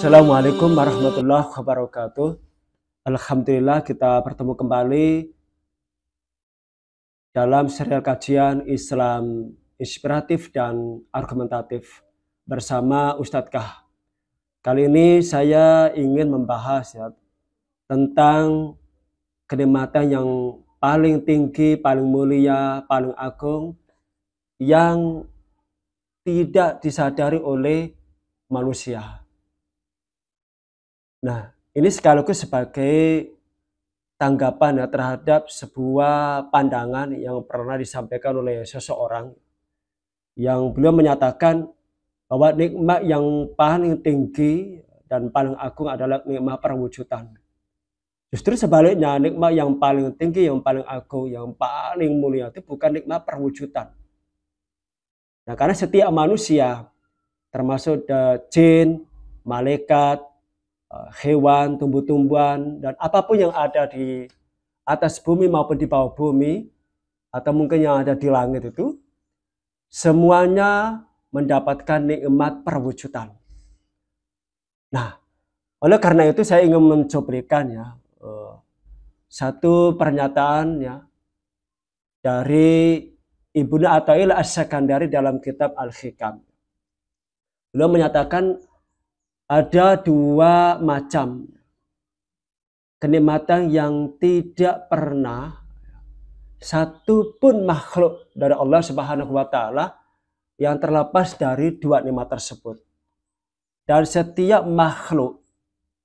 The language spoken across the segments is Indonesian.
Assalamualaikum warahmatullahi wabarakatuh. Alhamdulillah kita bertemu kembali dalam serial kajian Islam inspiratif dan argumentatif bersama Ustadz Kah. Kali ini saya ingin membahas tentang kenikmatan yang paling tinggi, paling mulia, paling agung yang tidak disadari oleh manusia. Nah, ini sekaligus sebagai tanggapan terhadap sebuah pandangan yang pernah disampaikan oleh seseorang yang beliau menyatakan bahwa nikmat yang paling tinggi dan paling agung adalah nikmat perwujudan. Justru sebaliknya, nikmat yang paling tinggi, yang paling agung, yang paling mulia itu bukan nikmat perwujudan. Nah, karena setiap manusia, termasuk jin, malaikat, hewan, tumbuh-tumbuhan, dan apapun yang ada di atas bumi maupun di bawah bumi, atau mungkin yang ada di langit itu, semuanya mendapatkan nikmat perwujudan. Nah, oleh karena itu saya ingin mencuplikan satu pernyataan dari Ibnu Athaillah As-Sakandari dalam kitab Al-Hikam. Beliau menyatakan ada dua macam kenikmatan yang tidak pernah satu pun makhluk dari Allah Subhanahu wa Ta'ala yang terlepas dari dua nikmat tersebut. Dan setiap makhluk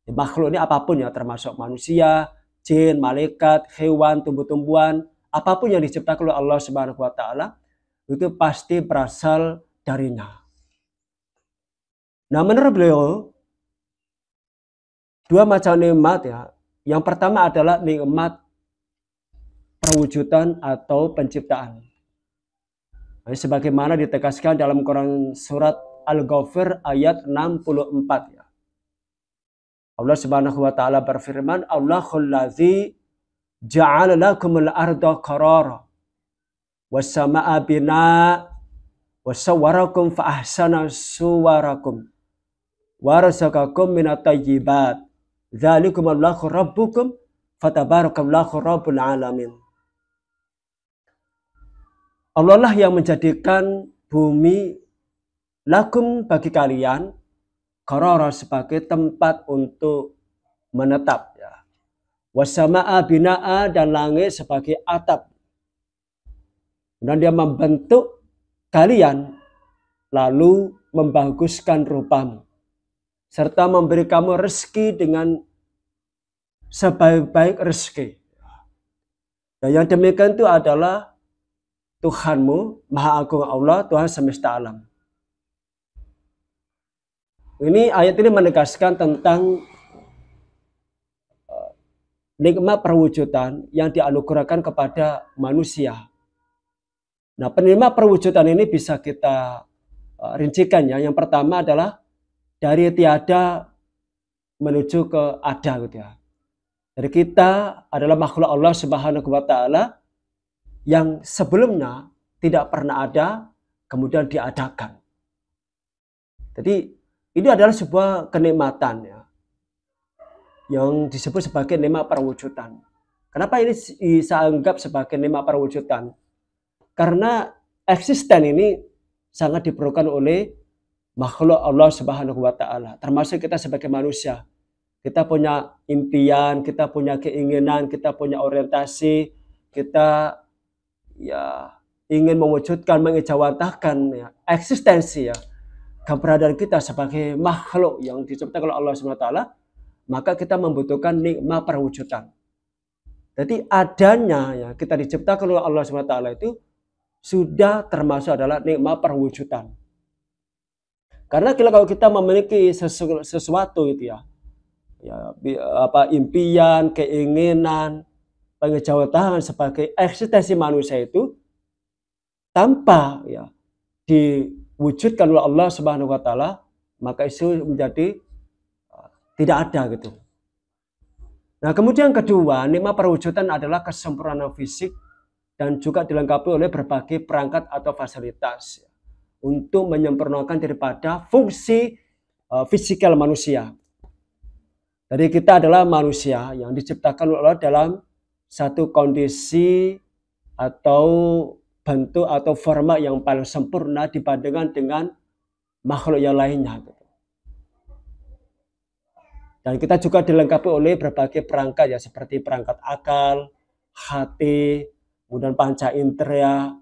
ini apapun termasuk manusia, jin, malaikat, hewan, tumbuh-tumbuhan, apapun yang diciptakan oleh Allah Subhanahu wa Ta'ala itu pasti berasal darinya. Nah, menurut beliau dua macam nikmat Yang pertama adalah nikmat perwujudan atau penciptaan. Nah, sebagaimana ditegaskan dalam Quran surat Al-Ghafir ayat 64 Allah Subhanahu wa Ta'ala berfirman, Allahul ladzi ja'ala lakumul arda qarara was samaa bina wa sawwarakum fa ahsana suwarakum wa razaqakum minat thayyibat dzalikumullahu rabbukum fatabarakallahu rabbul alamin. Allah lah yang menjadikan bumi lakum bagi kalian qarara sebagai tempat untuk menetap wasamaa binaa dan langit sebagai atap. Dan dia membentuk kalian lalu membaguskan rupamu serta memberi kamu rezeki dengan sebaik-baik rezeki. Dan yang demikian itu adalah Tuhanmu, Maha Agung Allah, Tuhan semesta alam. Ini ayat ini menegaskan tentang nikmat perwujudan yang dianugerahkan kepada manusia. Nah, penerima perwujudan ini bisa kita rincikan Yang pertama adalah dari tiada menuju ke ada Jadi kita adalah makhluk Allah Subhanahu wa Ta'ala yang sebelumnya tidak pernah ada, kemudian diadakan. Jadi ini adalah sebuah kenikmatan yang disebut sebagai nikmat perwujudan. Kenapa ini saya anggap sebagai nikmat perwujudan? Karena eksisten ini sangat diperlukan oleh makhluk Allah Subhanahu wa Ta'ala, termasuk kita sebagai manusia. Kita punya impian, kita punya keinginan, kita punya orientasi, kita ingin mewujudkan, mengejawantahkan eksistensi keberadaan kita sebagai makhluk yang diciptakan oleh Allah Subhanahu wa Ta'ala, maka kita membutuhkan nikmat perwujudan. Jadi adanya kita diciptakan oleh Allah Subhanahu wa Ta'ala itu sudah termasuk adalah nikmat perwujudan. Karena kalau kita memiliki sesuatu impian, keinginan, pengejawantahkan sebagai eksistensi manusia itu tanpa diwujudkan oleh Allah Subhanahu wa Ta'ala, maka itu menjadi tidak ada Nah, kemudian kedua, nikmat perwujudan adalah kesempurnaan fisik dan juga dilengkapi oleh berbagai perangkat atau fasilitas untuk menyempurnakan daripada fungsi fisikal manusia. Jadi kita adalah manusia yang diciptakan oleh Allah dalam satu kondisi atau bentuk atau format yang paling sempurna dibandingkan dengan makhluk yang lainnya. Dan kita juga dilengkapi oleh berbagai perangkat ya, seperti perangkat akal, hati, kemudian panca indera.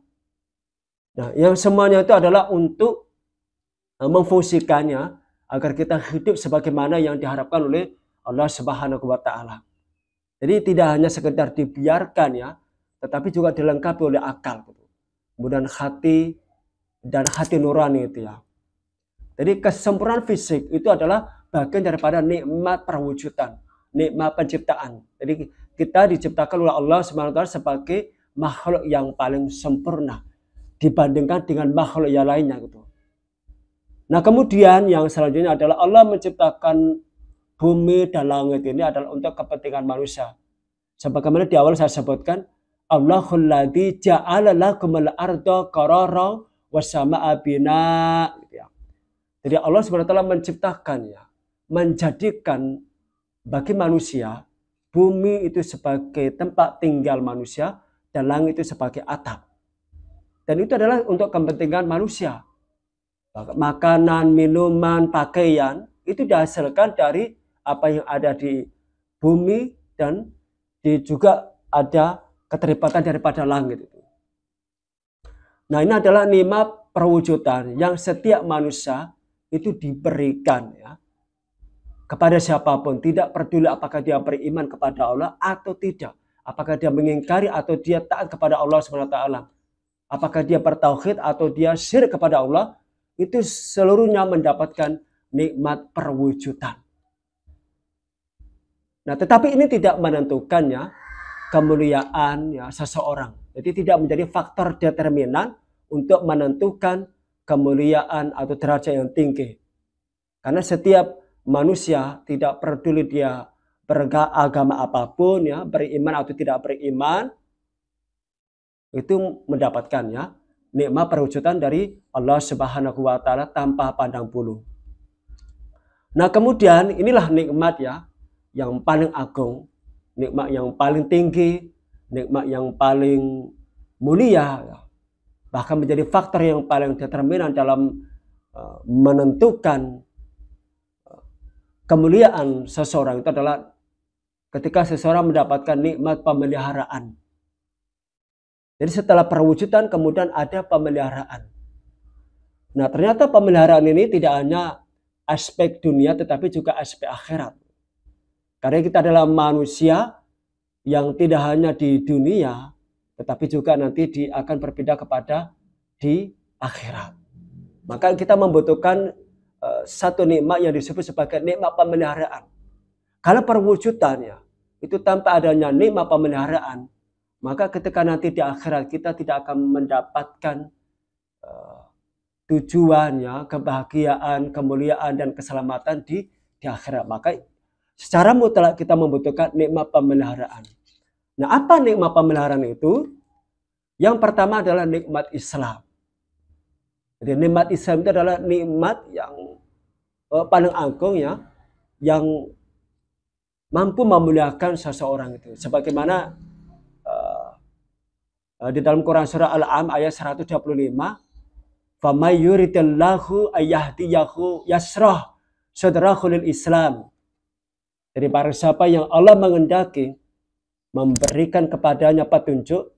Nah, yang semuanya itu adalah untuk memfungsikannya agar kita hidup sebagaimana yang diharapkan oleh Allah Subhanahu wa taala. Jadi tidak hanya sekedar dibiarkan ya, tetapi juga dilengkapi oleh akal. Kemudian hati dan hati nurani itu ya. Jadi kesempurnaan fisik itu adalah bagian daripada nikmat perwujudan, nikmat penciptaan. Jadi kita diciptakan oleh Allah SWT sebagai makhluk yang paling sempurna dibandingkan dengan makhluk yang lainnya gitu. Nah, kemudian yang selanjutnya adalah Allah menciptakan bumi dan langit ini adalah untuk kepentingan manusia. Sebagaimana di awal saya sebutkan, Allahul ladzi ja'ala lakumul arda qarara was samaa'a binaa. Jadi Allah SWT menciptakan ya, menjadikan bagi manusia bumi itu sebagai tempat tinggal manusia dan langit itu sebagai atap. Dan itu adalah untuk kepentingan manusia. Makanan, minuman, pakaian itu dihasilkan dari apa yang ada di bumi dan juga ada keterlibatan daripada langit itu. Nah, ini adalah nikmat perwujudan yang setiap manusia itu diberikan ya kepada siapapun, tidak peduli apakah dia beriman kepada Allah atau tidak, apakah dia mengingkari atau dia taat kepada Allah SWT, apakah dia bertauhid atau dia syirik kepada Allah, itu seluruhnya mendapatkan nikmat perwujudan. Nah, tetapi ini tidak menentukannya kemuliaan ya seseorang. Jadi tidak menjadi faktor determinan untuk menentukan kemuliaan atau derajat yang tinggi. Karena setiap manusia tidak peduli dia beragama apapun ya, beriman atau tidak beriman, itu mendapatkan ya nikmat perwujudan dari Allah Subhanahu wa taala tanpa pandang bulu. Nah, kemudian inilah nikmat ya yang paling agung, nikmat yang paling tinggi, nikmat yang paling mulia ya. Bahkan menjadi faktor yang paling determinan dalam menentukan kemuliaan seseorang itu adalah ketika seseorang mendapatkan nikmat pemeliharaan. Jadi setelah perwujudan kemudian ada pemeliharaan. Nah, ternyata pemeliharaan ini tidak hanya aspek dunia tetapi juga aspek akhirat. Karena kita adalah manusia yang tidak hanya di dunia tetapi juga nanti akan berpindah kepada di akhirat. Maka kita membutuhkan satu nikmat yang disebut sebagai nikmat pemeliharaan. Kalau perwujudannya itu tanpa adanya nikmat pemeliharaan, maka ketika nanti di akhirat kita tidak akan mendapatkan tujuannya, kebahagiaan, kemuliaan dan keselamatan di akhirat. Maka secara mutlak kita membutuhkan nikmat pemeliharaan. Nah, apa nikmat pemeliharaan itu? Yang pertama adalah nikmat Islam. Jadi nikmat Islam itu adalah nikmat yang paling agung ya, yang mampu memuliakan seseorang itu. Sebagaimana di dalam Quran surah Al-An'am ayat 125, "Faman yuridillahu ayyahdiyahu yasrah sadrahu lil Islam." Jadi barang siapa yang Allah mengendaki memberikan kepadanya petunjuk,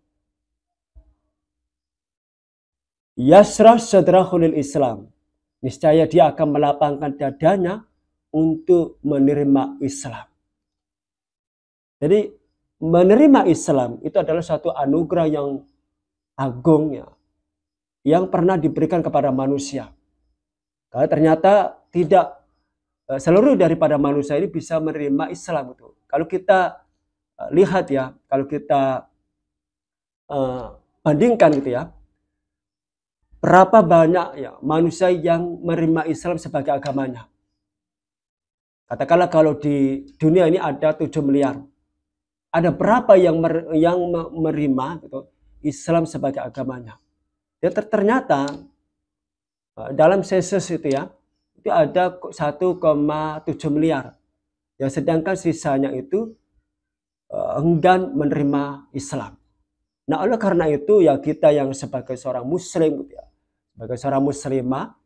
yasrah sadrahu lil Islam, niscaya dia akan melapangkan dadanya untuk menerima Islam. Jadi menerima Islam itu adalah satu anugerah yang agung ya, yang pernah diberikan kepada manusia. Karena ternyata tidak seluruh daripada manusia ini bisa menerima Islam itu. Kalau kita lihat ya, kalau kita bandingkan gitu ya, berapa banyak ya manusia yang menerima Islam sebagai agamanya. Katakanlah kalau di dunia ini ada 7 miliar. Ada berapa yang menerima gitu, Islam sebagai agamanya? Dan ternyata dalam sensus itu ya, itu ada 1,7 miliar Ya, sedangkan sisanya itu enggan menerima Islam. Nah, oleh karena itu ya kita yang sebagai seorang muslim gitu ya, sebagai seorang muslimah,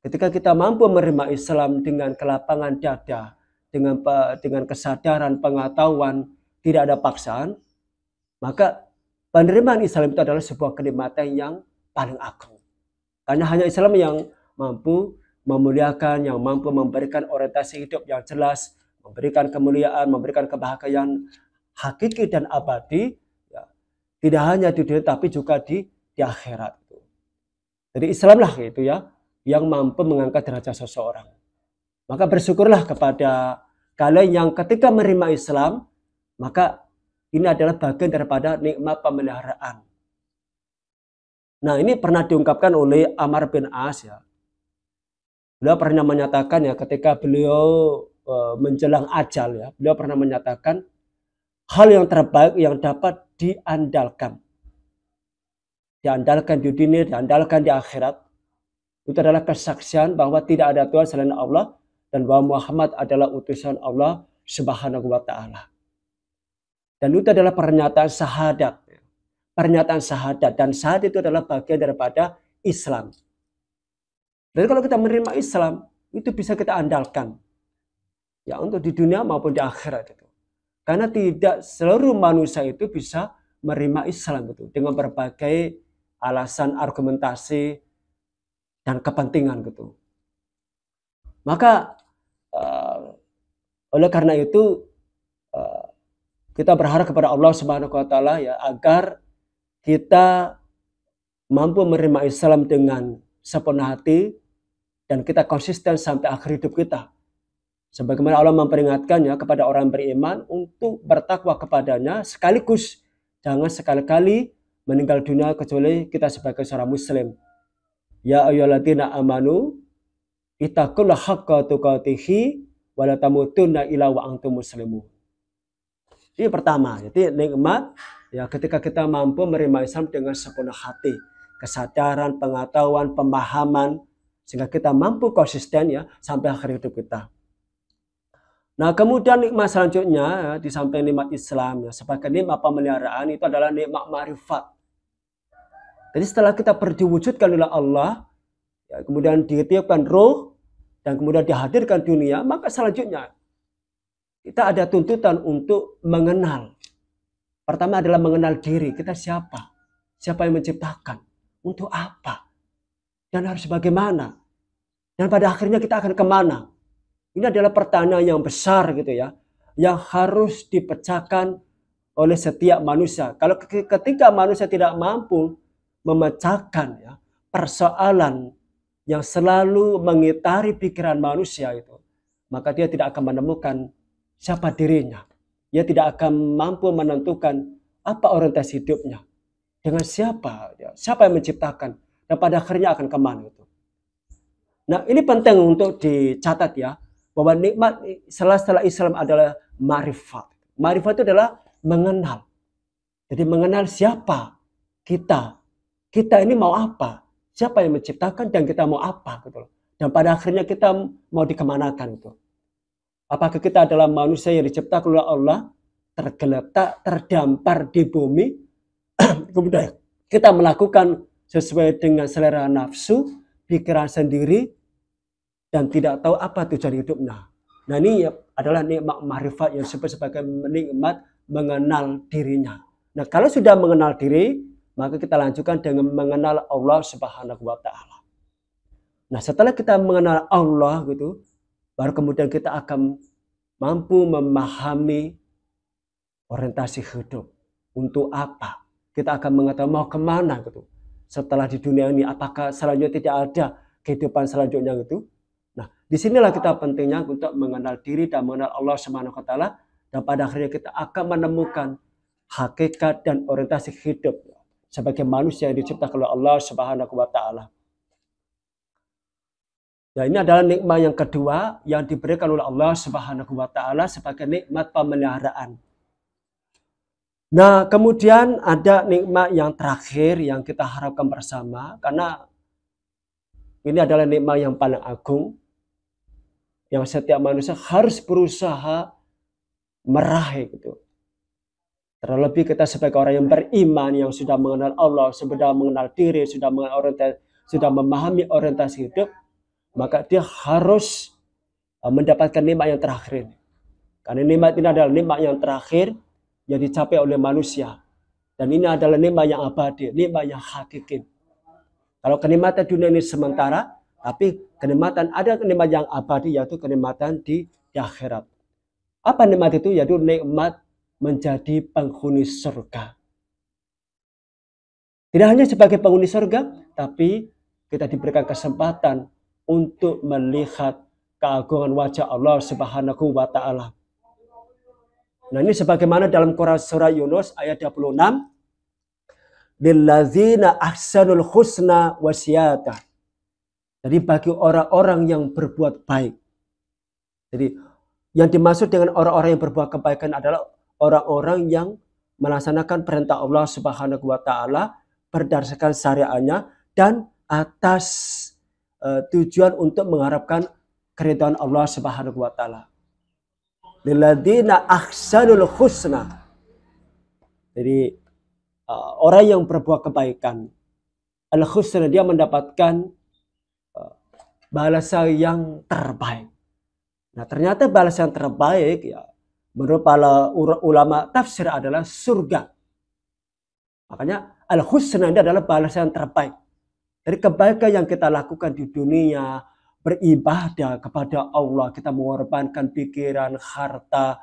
ketika kita mampu menerima Islam dengan kelapangan dada, dengan kesadaran, pengetahuan, tidak ada paksaan, maka penerimaan Islam itu adalah sebuah kenikmatan yang paling agung. Karena hanya Islam yang mampu memuliakan, yang mampu memberikan orientasi hidup yang jelas, memberikan kemuliaan, memberikan kebahagiaan hakiki dan abadi, ya, tidak hanya di dunia tapi juga di akhirat. Jadi Islamlah itu ya yang mampu mengangkat derajat seseorang. Maka bersyukurlah kepada kalian yang ketika menerima Islam, maka ini adalah bagian daripada nikmat pemeliharaan. Nah, ini pernah diungkapkan oleh Amr bin As ya. Beliau pernah menyatakan ya ketika beliau menjelang ajal ya, beliau pernah menyatakan hal yang terbaik yang dapat diandalkan di dunia, diandalkan di akhirat, itu adalah kesaksian bahwa tidak ada Tuhan selain Allah dan bahwa Muhammad adalah utusan Allah Subhanahu wa taala. Dan itu adalah pernyataan syahadat. Pernyataan syahadat, dan syahadat itu adalah bagian daripada Islam. Jadi kalau kita menerima Islam, itu bisa kita andalkan ya untuk di dunia maupun di akhirat itu. Karena tidak seluruh manusia itu bisa menerima Islam itu dengan berbagai alasan, argumentasi, dan kepentingan gitu. Maka oleh karena itu kita berharap kepada Allah Subhanahu wa taala ya agar kita mampu menerima Islam dengan sepenuh hati dan kita konsisten sampai akhir hidup kita. Sebagaimana Allah memperingatkannya kepada orang beriman untuk bertakwa kepadanya sekaligus jangan sekali-kali meninggal dunia kecuali kita sebagai seorang muslim. Ya ayyuhalladzina amanu ittaqullaha haqqa tuqatih wa la tamutunna illa wa antum muslimun. Ini pertama, jadi nikmat ya ketika kita mampu menerima Islam dengan sepenuh hati, kesadaran, pengetahuan, pemahaman, sehingga kita mampu konsisten ya sampai akhir hidup kita. Nah, kemudian nikmat selanjutnya ya, di samping nikmat Islam ya, sebagai nikmat pemeliharaan itu adalah nikmat ma'rifat. Jadi setelah kita diwujudkan oleh Allah, ya, kemudian ditiupkan roh, dan kemudian dihadirkan dunia, maka selanjutnya kita ada tuntutan untuk mengenal. Pertama adalah mengenal diri, kita siapa? Siapa yang menciptakan? Untuk apa? Dan harus bagaimana? Dan pada akhirnya kita akan kemana? Ini adalah pertanyaan yang besar gitu ya, yang harus dipecahkan oleh setiap manusia. Kalau ketika manusia tidak mampu memecahkan ya, persoalan yang selalu mengitari pikiran manusia itu, maka dia tidak akan menemukan siapa dirinya. Dia tidak akan mampu menentukan apa orientasi hidupnya. Dengan siapa? Ya, siapa yang menciptakan? Dan pada akhirnya akan kemana itu. Nah, ini penting untuk dicatat ya, bahwa nikmat setelah Islam adalah ma'rifat. Ma'rifat itu adalah mengenal. Jadi mengenal siapa kita. Kita ini mau apa? Siapa yang menciptakan dan kita mau apa gitu loh. Dan pada akhirnya kita mau dikemanakan itu. Apakah kita adalah manusia yang diciptakan oleh Allah, tergeletak, terdampar di bumi, kemudian kita melakukan sesuai dengan selera nafsu, pikiran sendiri, dan tidak tahu apa tujuan hidupnya. Nah, ini adalah nikmat ma'rifat yang disebut sebagai nikmat mengenal dirinya. Nah, kalau sudah mengenal diri, maka kita lanjutkan dengan mengenal Allah Subhanahu wa taala. Nah, setelah kita mengenal Allah gitu, baru kemudian kita akan mampu memahami orientasi hidup. Untuk apa? Kita akan mengetahui mau kemana gitu. Setelah di dunia ini, apakah selanjutnya tidak ada kehidupan selanjutnya gitu? Nah, disinilah kita pentingnya untuk mengenal diri dan mengenal Allah Subhanahu wa taala, dan pada akhirnya kita akan menemukan hakikat dan orientasi hidup sebagai manusia yang diciptakan oleh Allah Subhanahu wa taala. Ya, ini adalah nikmat yang kedua yang diberikan oleh Allah Subhanahu wa taala sebagai nikmat pemeliharaan. Nah, kemudian ada nikmat yang terakhir yang kita harapkan bersama, karena ini adalah nikmat yang paling agung, yang setiap manusia harus berusaha meraih gitu. Terlebih kita sebagai orang yang beriman, yang sudah mengenal Allah, sudah mengenal diri, sudah memahami orientasi hidup, maka dia harus mendapatkan nikmat yang terakhir ini. Karena nikmat ini adalah nikmat yang terakhir yang dicapai oleh manusia. Dan ini adalah nikmat yang abadi, nikmat yang hakiki. Kalau kenikmatan dunia ini sementara, tapi ada kenikmatan yang abadi, yaitu kenikmatan di akhirat. Apa nikmat itu? Yaitu nikmat menjadi penghuni surga. Tidak hanya sebagai penghuni surga, tapi kita diberikan kesempatan untuk melihat keagungan wajah Allah Subhanahu wa Ta'ala. Nah, ini sebagaimana dalam Quran surah Yunus ayat 26, lilladzina ahsanul husna wa ziyadah. Jadi bagi orang-orang yang berbuat baik. Jadi yang dimaksud dengan orang-orang yang berbuat kebaikan adalah orang-orang yang melaksanakan perintah Allah Subhanahu wa Ta'ala berdasarkan syariatnya dan atas tujuan untuk mengharapkan keridhaan Allah Subhanahu wa Ta'ala. Lilladzina ahsanul husna. Jadi orang yang berbuat kebaikan, al-husna, dia mendapatkan balasan yang terbaik. Nah, ternyata balasan yang terbaik ya menurut para ulama tafsir adalah surga. Makanya al-husna ini adalah balasan yang terbaik. Dari kebaikan yang kita lakukan di dunia, beribadah kepada Allah, kita mengorbankan pikiran, harta,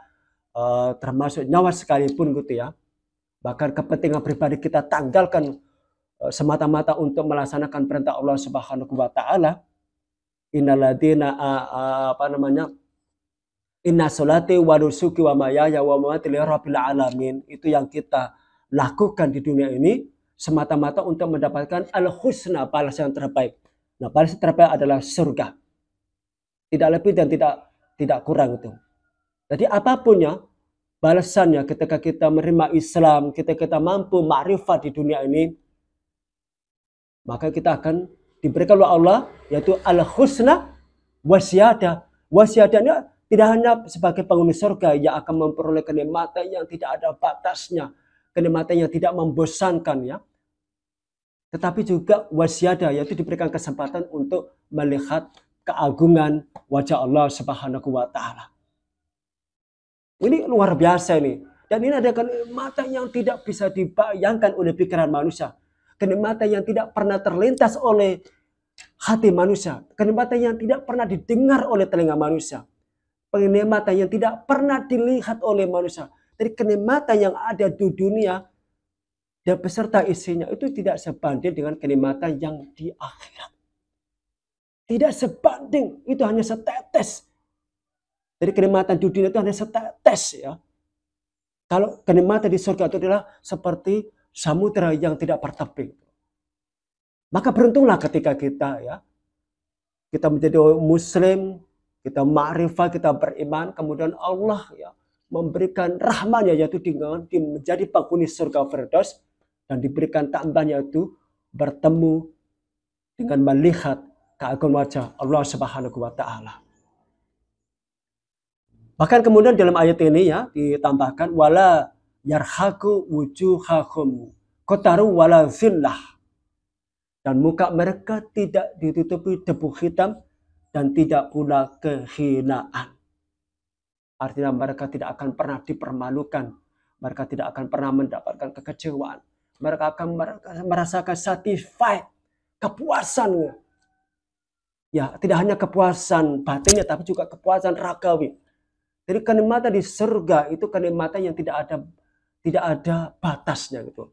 termasuk nyawa sekalipun gitu ya. Bahkan kepentingan pribadi kita tanggalkan semata-mata untuk melaksanakan perintah Allah Subhanahu wa Ta'ala. Innalladzina inna sholati wa nusuki wa mayaya wa mamati lirabbil alamin. Itu yang kita lakukan di dunia ini semata-mata untuk mendapatkan al-husna, balasan yang terbaik. Nah, balasan terbaik adalah surga. Tidak lebih dan tidak kurang itu. Jadi apapun ya balasannya ketika kita menerima Islam, ketika kita mampu ma'rifat di dunia ini, maka kita akan diberikan oleh Allah yaitu al-husna wasyadah. Wasyadahnya tidak hanya sebagai penghuni surga yang akan memperoleh kenikmatan yang tidak ada batasnya, kenikmatan yang tidak membosankan ya. Tetapi juga wasyadah, yaitu diberikan kesempatan untuk melihat keagungan wajah Allah Subhanahu wa Ta'ala. Ini luar biasa ini. Dan ini ada kenikmatan yang tidak bisa dibayangkan oleh pikiran manusia. Kenikmatan yang tidak pernah terlintas oleh hati manusia. Kenikmatan yang tidak pernah didengar oleh telinga manusia. Kenikmatan yang tidak pernah dilihat oleh manusia. Jadi kenikmatan yang ada di dunia dan beserta isinya itu tidak sebanding dengan kenikmatan yang di akhirat. Tidak sebanding, itu hanya setetes. Jadi kenikmatan di dunia itu hanya setetes ya. Kalau kenikmatan di surga itu adalah seperti samudera yang tidak berteping. Maka beruntunglah ketika kita menjadi muslim, kita ma'rifah, kita beriman, kemudian Allah ya memberikan rahmatnya yaitu dengan menjadi penghuni surga Firdaus dan diberikan tambahannya itu bertemu dengan melihat keagungan wajah Allah Subhanahu wa Ta'ala. Bahkan kemudian dalam ayat ini ya ditambahkan wala yarhaqu wujuhahum qataru wala zillah. Dan muka mereka tidak ditutupi debu hitam dan tidak pula kehinaan. Artinya mereka tidak akan pernah dipermalukan. Mereka tidak akan pernah mendapatkan kekecewaan. Mereka akan merasakan satisfied, kepuasan. Ya, tidak hanya kepuasan batinnya tapi juga kepuasan ragawi. Jadi kenikmatan di surga itu kenikmatan yang tidak ada batasnya gitu.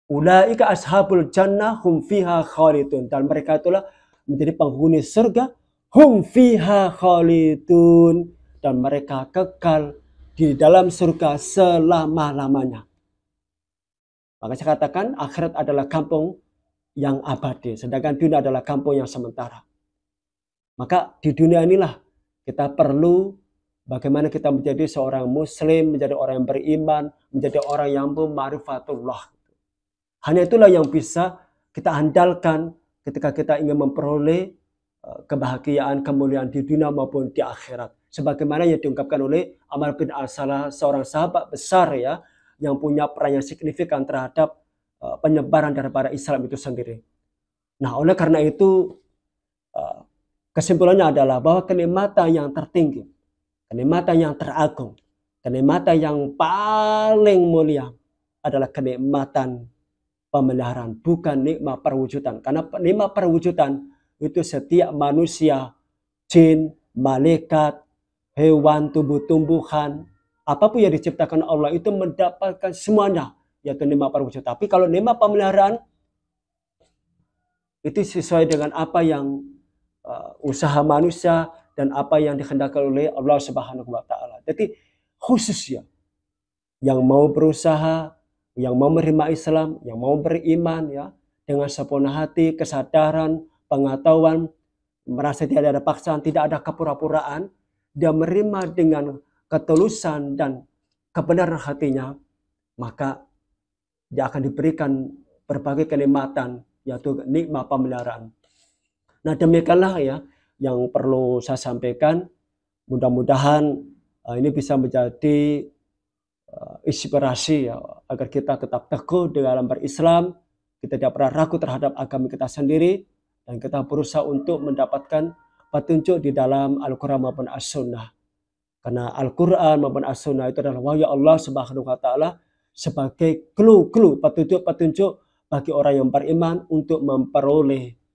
Ulaika ashabul jannah hum fiha khalidun. Dan mereka itulah menjadi penghuni surga. Hum fiha khalidun. Dan mereka kekal di dalam surga selama-lamanya. Maka saya katakan akhirat adalah kampung yang abadi. Sedangkan dunia adalah kampung yang sementara. Maka di dunia inilah kita perlu bagaimana kita menjadi seorang muslim, menjadi orang yang beriman, menjadi orang yang ma'rifatullah. Hanya itulah yang bisa kita andalkan ketika kita ingin memperoleh kebahagiaan, kemuliaan di dunia maupun di akhirat. Sebagaimana yang diungkapkan oleh Amr bin As-Salah, seorang sahabat besar ya, yang punya peran yang signifikan terhadap penyebaran daripada Islam itu sendiri. Nah, oleh karena itu kesimpulannya adalah bahwa kenikmatan yang tertinggi, kenikmatan yang teragung, kenikmatan yang paling mulia adalah kenikmatan pemeliharaan, bukan nikmat perwujudan. Karena nikmat perwujudan itu setiap manusia, jin, malaikat, hewan, tumbuh-tumbuhan, apapun yang diciptakan Allah itu mendapatkan semuanya, yaitu nikmat perwujudan. Tapi kalau nikmat pemeliharaan itu sesuai dengan apa yang usaha manusia dan apa yang dikehendaki oleh Allah Subhanahu wa taala. Jadi khusus ya, yang mau berusaha, yang mau menerima Islam, yang mau beriman ya, dengan sepenuh hati, kesadaran, pengetahuan, merasa tidak ada paksaan, tidak ada kepura-puraan, dia menerima dengan ketulusan dan kebenaran hatinya, maka dia akan diberikan berbagai kenikmatan, yaitu nikmat pemeliharaan. Nah, demikianlah ya yang perlu saya sampaikan. Mudah-mudahan ini bisa menjadi inspirasi ya, agar kita tetap teguh dalam berislam, kita tidak pernah ragu terhadap agama kita sendiri, dan kita berusaha untuk mendapatkan petunjuk di dalam Al-Quran maupun As-Sunnah. Karena Al-Quran maupun As-Sunnah itu adalah wahyu Allah Subhanahu wa taala sebagai clue-clue, petunjuk-petunjuk bagi orang yang beriman untuk memperoleh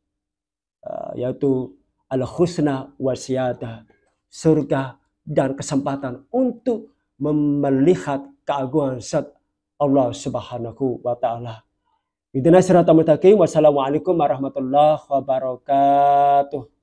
yaitu al-husna wa syiadah, surga dan kesempatan untuk melihat keagungan zat Allah Subhanahu wa taala. Ihdinas siratal mustaqim. Wassalamualaikum warahmatullahi wabarakatuh.